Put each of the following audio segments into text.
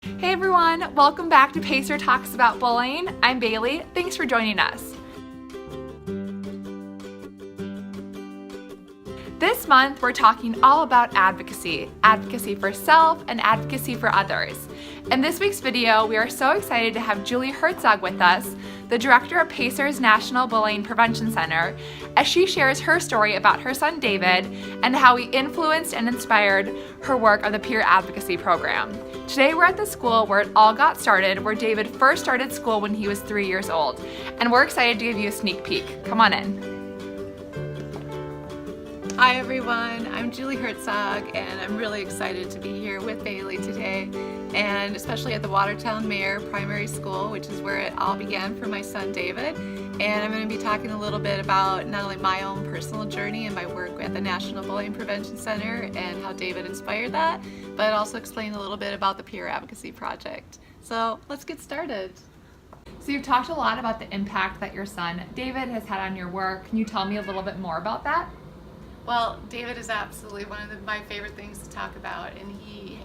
Hey everyone, welcome back to PACER Talks about Bullying. I'm Bailey. Thanks for joining us. This month, we're talking all about advocacy for self and advocacy for others. In this week's video, we are so excited to have Julie Hertzog with us, the director of PACER's National Bullying Prevention Center, as she shares her story about her son David and how he influenced and inspired her work of the peer advocacy program. Today we're at the school where it all got started, where David first started school when he was 3 years old, and we're excited to give you a sneak peek. Come on in. Hi everyone, I'm Julie Hertzog and I'm really excited to be here with Bailey today, and especially at the Watertown Mayor Primary School, which is where it all began for my son David. And I'm going to be talking a little bit about not only my own personal journey and my work at the National Bullying Prevention Center and how David inspired that, but also explain a little bit about the Peer Advocacy Project. So let's get started. So you've talked a lot about the impact that your son David has had on your work. Can you tell me a little bit more about that? Well, David is absolutely one of my favorite things to talk about, and he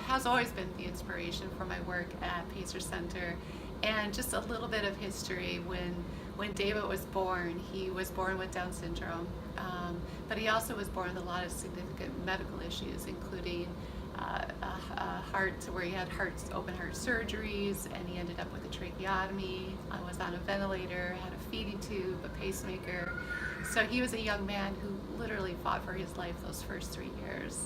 has always been the inspiration for my work at PACER Center. And just a little bit of history, when David was born, he was born with Down syndrome, but he also was born with a lot of significant medical issues, including a heart where he had open heart surgeries, and he ended up with a tracheotomy, was on a ventilator, had a feeding tube, a pacemaker. So he was a young man who literally fought for his life those first 3 years.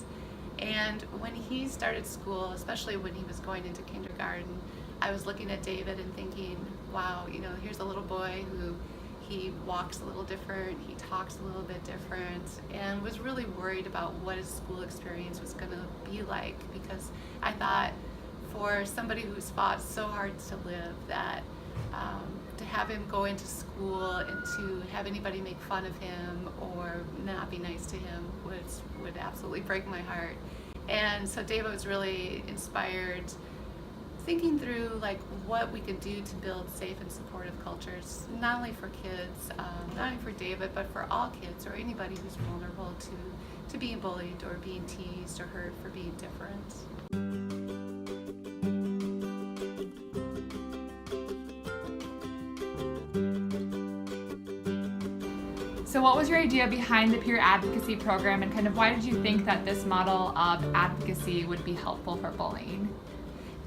And when he started school, especially when he was going into kindergarten, I was looking at David and thinking, wow, here's a little boy who he walks a little different, he talks a little bit different, and was really worried about what his school experience was going to be like, because I thought for somebody who's fought so hard to live, that to have him go into school and to have anybody make fun of him or not be nice to him would absolutely break my heart. And so David was really inspired, thinking through what we could do to build safe and supportive cultures, not only for kids, not only for David, but for all kids or anybody who's vulnerable to being bullied or being teased or hurt for being different. So what was your idea behind the peer advocacy program, and kind of why did you think that this model of advocacy would be helpful for bullying?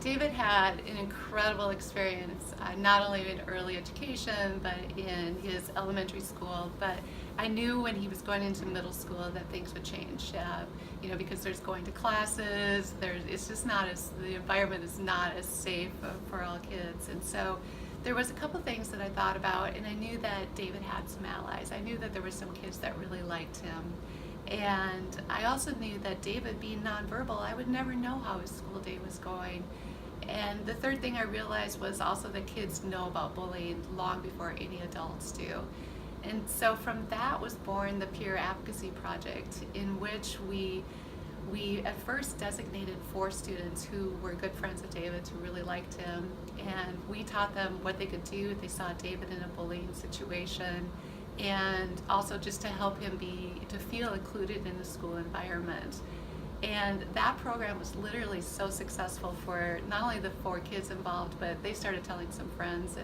David had an incredible experience, not only in early education, but in his elementary school. But I knew when he was going into middle school that things would change, because there's going to classes, the environment is not as safe for all kids. And so there was a couple things that I thought about, and I knew that David had some allies. I knew that there were some kids that really liked him. And I also knew that David, being nonverbal, I would never know how his school day was going. And the third thing I realized was also that kids know about bullying long before any adults do. And so from that was born the Peer Advocacy Project, in which we at first designated 4 students who were good friends of David's, who really liked him, and we taught them what they could do if they saw David in a bullying situation, and also just to help him to feel included in the school environment. And that program was literally so successful for not only the 4 kids involved, but they started telling some friends,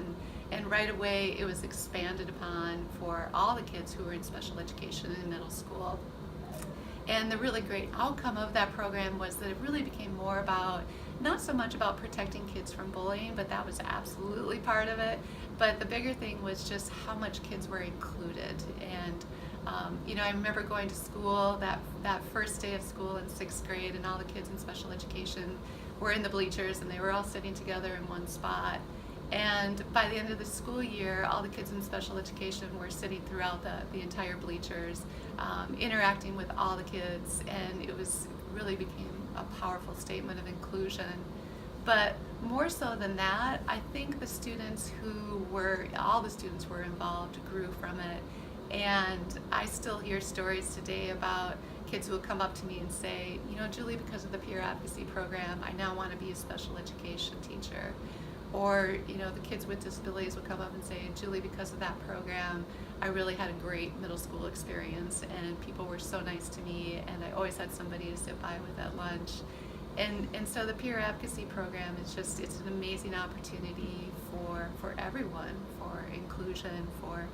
and right away it was expanded upon for all the kids who were in special education in middle school. And the really great outcome of that program was that it really became more about, not so much about protecting kids from bullying, but that was absolutely part of it. But the bigger thing was just how much kids were included. And I remember going to school, that first day of school in 6th grade, and all the kids in special education were in the bleachers, and they were all sitting together in one spot. And by the end of the school year, all the kids in special education were sitting throughout the entire bleachers, interacting with all the kids, and it really became a powerful statement of inclusion. But more so than that, I think all the students were involved grew from it. And I still hear stories today about kids who will come up to me and say, Julie, because of the peer advocacy program, I now want to be a special education teacher. Or, the kids with disabilities would come up and say, Julie, because of that program, I really had a great middle school experience, and people were so nice to me, and I always had somebody to sit by with at lunch. And so the peer advocacy program is it's an amazing opportunity for everyone, for inclusion, for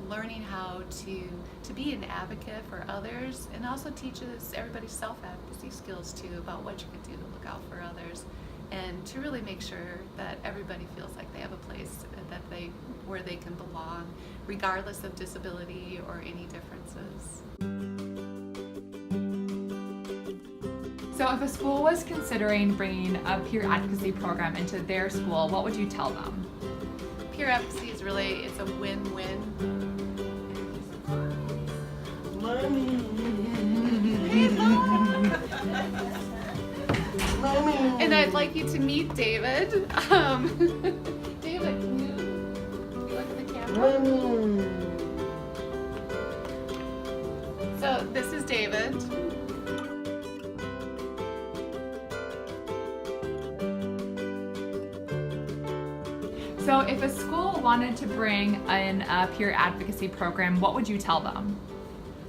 learning how to be an advocate for others, and also teaches everybody self-advocacy skills too about what you can do to look out for others, and to really make sure that everybody feels like they have a place where they can belong, regardless of disability or any differences. So if a school was considering bringing a peer advocacy program into their school, what would you tell them? Peer advocacy is it's a win-win. And I'd like you to meet David. David, can you look at the camera? So this is David. So if a school wanted to bring in a peer advocacy program, what would you tell them?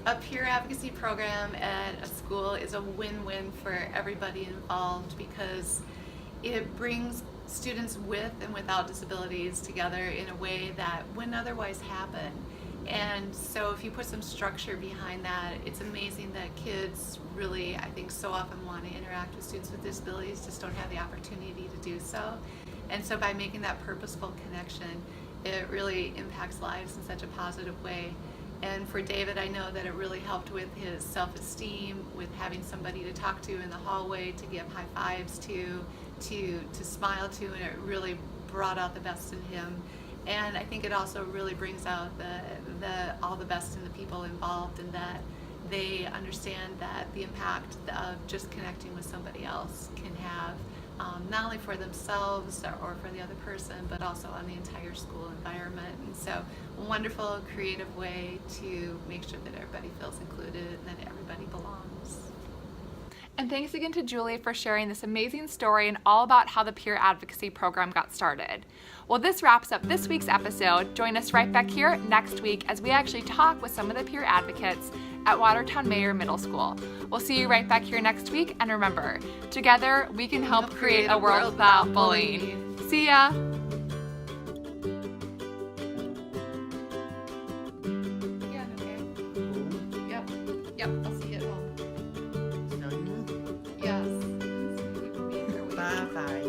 A peer advocacy program at a school is a win-win for everybody involved, because it brings students with and without disabilities together in a way that wouldn't otherwise happen. And so if you put some structure behind that, it's amazing that kids really, I think, so often want to interact with students with disabilities, just don't have the opportunity to do so. And so by making that purposeful connection, it really impacts lives in such a positive way. And for David, I know that it really helped with his self-esteem, with having somebody to talk to in the hallway, to give high fives to smile to, and it really brought out the best in him. And I think it also really brings out all the best in the people involved, and that they understand that the impact of just connecting with somebody else can have, not only for themselves or for the other person, but also on the entire school environment. And so a wonderful, creative way to make sure that everybody feels included and that everybody belongs. And thanks again to Julie for sharing this amazing story and all about how the peer advocacy program got started. Well, this wraps up this week's episode. Join us right back here next week as we actually talk with some of the peer advocates at Watertown Mayer Middle School. We'll see you right back here next week, and remember, together we can help create a world without bullying. See ya! Yeah, okay. Yep, I'll see you at home. Yes. Bye-bye.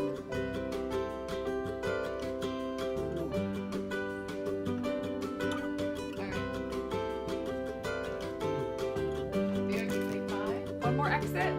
One more exit.